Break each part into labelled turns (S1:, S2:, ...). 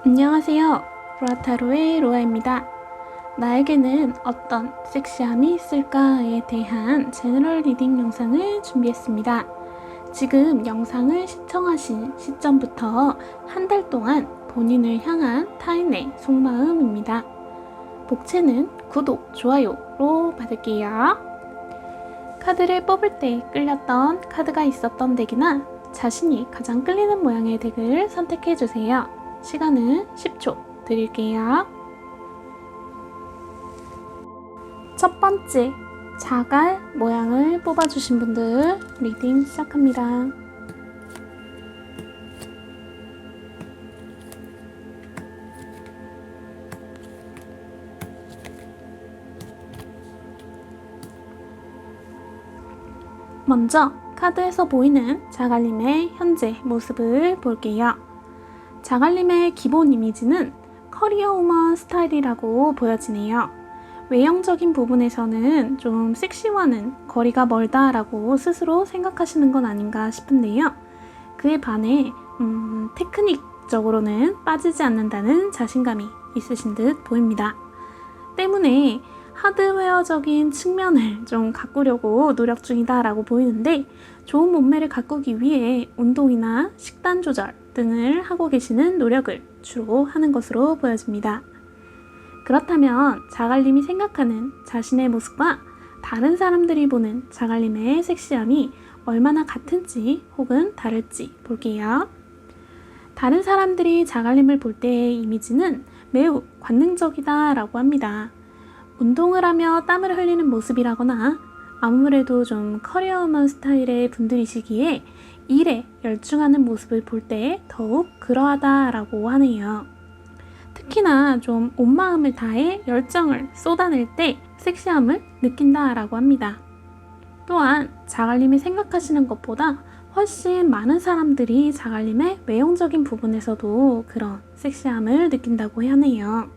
S1: 안녕하세요. 로아타로의 로아입니다. 나에게는 어떤 섹시함이 있을까에 대한 제너럴 리딩 영상을 준비했습니다. 지금 영상을 시청하신 시점부터 한 달 동안 본인을 향한 타인의 속마음입니다. 복채는 구독, 좋아요로 받을게요. 카드를 뽑을 때 끌렸던 카드가 있었던 덱이나 자신이 가장 끌리는 모양의 덱을 선택해주세요. 시간은 10초 드릴게요. 첫 번째, 자갈 모양을 뽑아주신 분들 리딩 시작합니다. 먼저 카드에서 보이는 자갈님의 현재 모습을 볼게요. 자갈님의 기본 이미지는 커리어 우먼 스타일이라고 보여지네요. 외형적인 부분에서는 좀 섹시와는 거리가 멀다라고 스스로 생각하시는 건 아닌가 싶은데요. 그에 반해 테크닉적으로는 빠지지 않는다는 자신감이 있으신 듯 보입니다. 때문에 하드웨어적인 측면을 좀 가꾸려고 노력 중이다라고 보이는데, 좋은 몸매를 가꾸기 위해 운동이나 식단 조절 등을 하고 계시는 노력을 주로 하는 것으로 보여집니다. 그렇다면 자갈님이 생각하는 자신의 모습과 다른 사람들이 보는 자갈님의 섹시함이 얼마나 같은지 혹은 다를지 볼게요. 다른 사람들이 자갈님을 볼 때의 이미지는 매우 관능적이다 라고 합니다. 운동을 하며 땀을 흘리는 모습이라거나 아무래도 좀 커리어 우먼 스타일의 분들이시기에 일에 열중하는 모습을 볼 때 더욱 그러하다라고 하네요. 특히나 좀 온 마음을 다해 열정을 쏟아낼 때 섹시함을 느낀다라고 합니다. 또한 자갈님이 생각하시는 것보다 훨씬 많은 사람들이 자갈님의 외형적인 부분에서도 그런 섹시함을 느낀다고 하네요.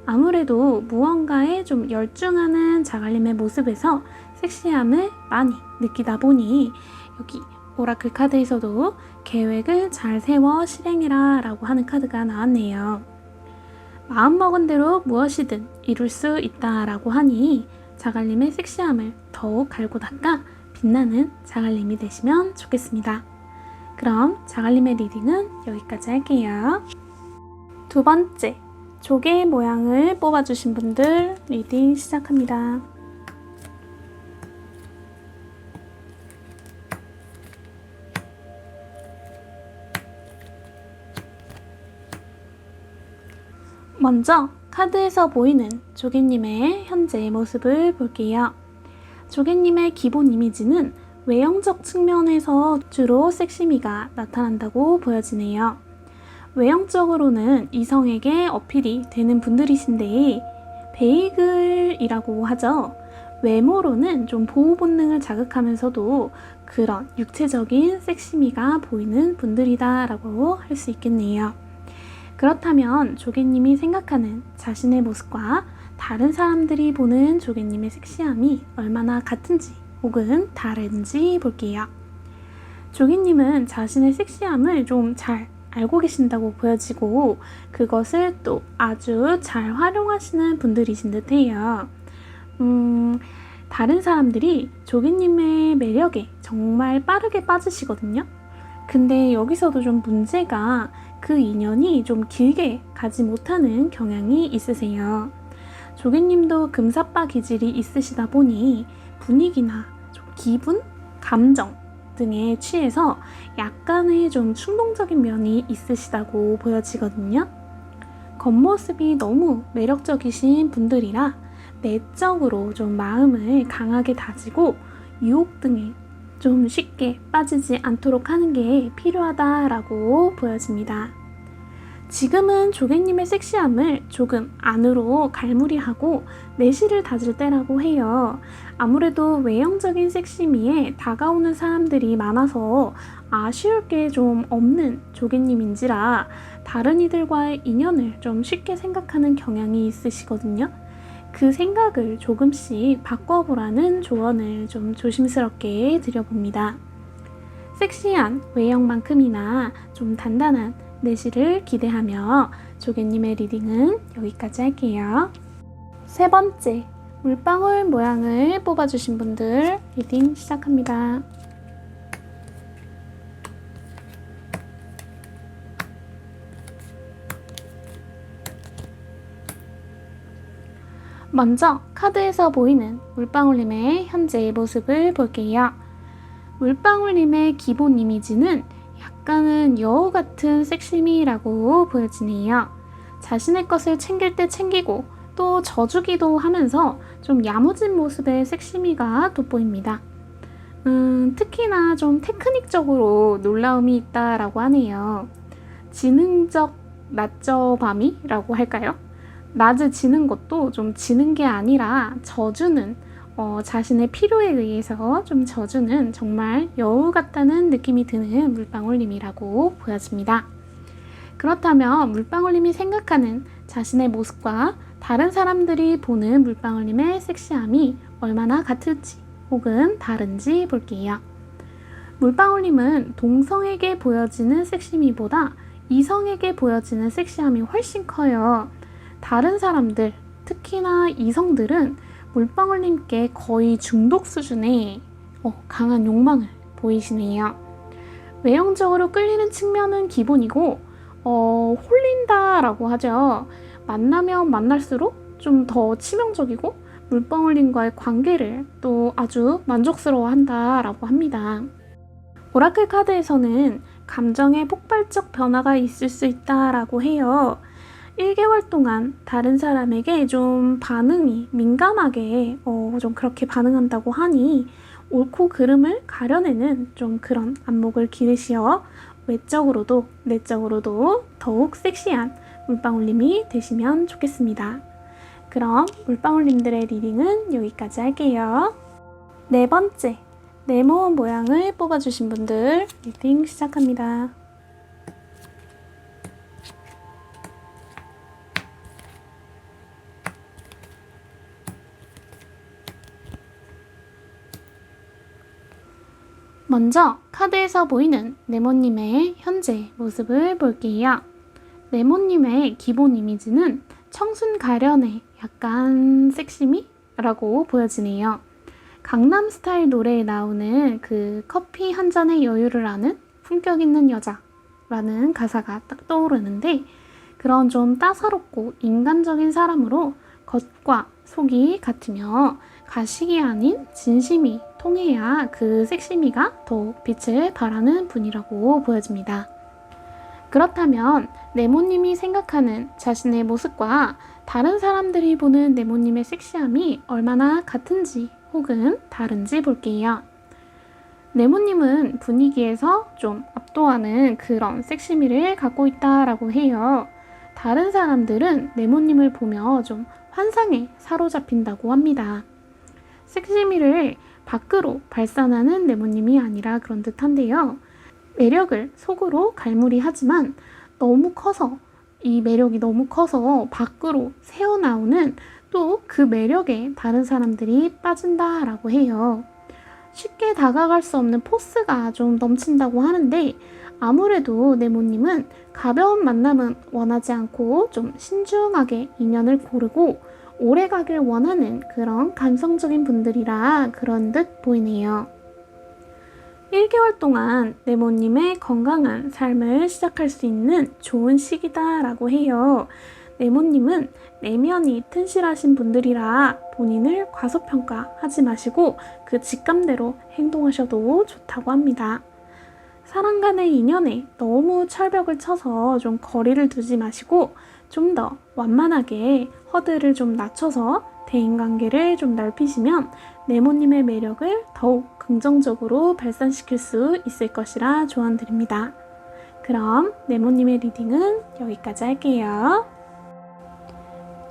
S1: 아무래도 무언가에 좀 열중하는 자갈님의 모습에서 섹시함을 많이 느끼다 보니 여기 오라클 카드에서도 계획을 잘 세워 실행해라 라고 하는 카드가 나왔네요. 마음먹은 대로 무엇이든 이룰 수 있다 라고 하니 자갈님의 섹시함을 더욱 갈고 닦아 빛나는 자갈님이 되시면 좋겠습니다. 그럼 자갈님의 리딩은 여기까지 할게요. 두 번째, 조개 모양을 뽑아주신 분들 리딩 시작합니다. 먼저 카드에서 보이는 조개님의 현재 모습을 볼게요. 조개님의 기본 이미지는 외형적 측면에서 주로 섹시미가 나타난다고 보여지네요. 외형적으로는 이성에게 어필이 되는 분들이신데 베이글이라고 하죠. 외모로는 좀 보호 본능을 자극하면서도 그런 육체적인 섹시미가 보이는 분들이다 라고 할 수 있겠네요. 그렇다면 조개님이 생각하는 자신의 모습과 다른 사람들이 보는 조개님의 섹시함이 얼마나 같은지 혹은 다른지 볼게요. 조개님은 자신의 섹시함을 좀 잘 알고 계신다고 보여지고 그것을 또 아주 잘 활용하시는 분들이신 듯해요. 다른 사람들이 조개님의 매력에 정말 빠르게 빠지시거든요. 근데 여기서도 좀 문제가 그 인연이 좀 길게 가지 못하는 경향이 있으세요. 조개님도 금사빠 기질이 있으시다 보니 분위기나 좀 기분, 감정 등에 취해서 약간의 좀 충동적인 면이 있으시다고 보여지거든요. 겉모습이 너무 매력적이신 분들이라 내적으로 좀 마음을 강하게 다지고 유혹 등에 좀 쉽게 빠지지 않도록 하는 게 필요하다라고 보여집니다. 지금은 조개님의 섹시함을 조금 안으로 갈무리하고 내실을 다질 때라고 해요. 아무래도 외형적인 섹시미에 다가오는 사람들이 많아서 아쉬울 게 좀 없는 조개님인지라 다른 이들과의 인연을 좀 쉽게 생각하는 경향이 있으시거든요. 그 생각을 조금씩 바꿔보라는 조언을 좀 조심스럽게 드려봅니다. 섹시한 외형만큼이나 좀 단단한 내시를 기대하며 조개님의 리딩은 여기까지 할게요. 세 번째, 물방울 모양을 뽑아주신 분들 리딩 시작합니다. 먼저 카드에서 보이는 물방울님의 현재의 모습을 볼게요. 물방울님의 기본 이미지는 약간은 여우 같은 섹시미라고 보여지네요. 자신의 것을 챙길 때 챙기고 또 져주기도 하면서 좀 야무진 모습의 섹시미가 돋보입니다. 특히나 좀 테크닉적으로 놀라움이 있다라고 하네요. 지능적 낮저밤이라고 할까요? 낮에 지는 것도 좀 지는 게 아니라 져주는, 자신의 필요에 의해서 좀 져주는 정말 여우 같다는 느낌이 드는 물방울님이라고 보여집니다. 그렇다면 물방울님이 생각하는 자신의 모습과 다른 사람들이 보는 물방울님의 섹시함이 얼마나 같을지 혹은 다른지 볼게요. 물방울님은 동성에게 보여지는 섹시미보다 이성에게 보여지는 섹시함이 훨씬 커요. 다른 사람들, 특히나 이성들은 물방울님께 거의 중독 수준의 강한 욕망을 보이시네요. 외형적으로 끌리는 측면은 기본이고 홀린다라고 하죠. 만나면 만날수록 좀 더 치명적이고 물방울님과의 관계를 또 아주 만족스러워한다라고 합니다. 오라클 카드에서는 감정의 폭발적 변화가 있을 수 있다라고 해요. 1개월 동안 다른 사람에게 좀 반응이 민감하게 좀 그렇게 반응한다고 하니 옳고 그름을 가려내는 좀 그런 안목을 기르시어 외적으로도 내적으로도 더욱 섹시한 물방울님이 되시면 좋겠습니다. 그럼 물방울님들의 리딩은 여기까지 할게요. 네 번째, 네모 모양을 뽑아주신 분들 리딩 시작합니다. 먼저 카드에서 보이는 네모님의 현재 모습을 볼게요. 네모님의 기본 이미지는 청순 가련의 약간 섹시미라고 보여지네요. 강남 스타일 노래에 나오는 그 커피 한 잔의 여유를 아는 품격 있는 여자라는 가사가 딱 떠오르는데 그런 좀 따사롭고 인간적인 사람으로 겉과 속이 같으며 가식이 아닌 진심이 통해야 그 섹시미가 더욱 빛을 발하는 분이라고 보여집니다. 그렇다면 네모님이 생각하는 자신의 모습과 다른 사람들이 보는 네모님의 섹시함이 얼마나 같은지 혹은 다른지 볼게요. 네모님은 분위기에서 좀 압도하는 그런 섹시미를 갖고 있다라고 해요. 다른 사람들은 네모님을 보며 좀 환상에 사로잡힌다고 합니다. 섹시미를 밖으로 발산하는 네모님이 아니라 그런 듯한데요. 매력을 속으로 갈무리하지만 이 매력이 너무 커서 밖으로 새어나오는 또 그 매력에 다른 사람들이 빠진다라고 해요. 쉽게 다가갈 수 없는 포스가 좀 넘친다고 하는데 아무래도 네모님은 가벼운 만남은 원하지 않고 좀 신중하게 인연을 고르고 오래가길 원하는 그런 감성적인 분들이라 그런 듯 보이네요. 1개월 동안 네모님의 건강한 삶을 시작할 수 있는 좋은 시기다라고 해요. 네모님은 내면이 튼실하신 분들이라 본인을 과소평가하지 마시고 그 직감대로 행동하셔도 좋다고 합니다. 사람 간의 인연에 너무 철벽을 쳐서 좀 거리를 두지 마시고 좀 더 완만하게 허들을 좀 낮춰서 대인관계를 좀 넓히시면 네모님의 매력을 더욱 긍정적으로 발산시킬 수 있을 것이라 조언드립니다. 그럼 네모님의 리딩은 여기까지 할게요.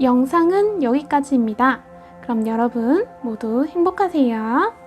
S1: 영상은 여기까지입니다. 그럼 여러분 모두 행복하세요.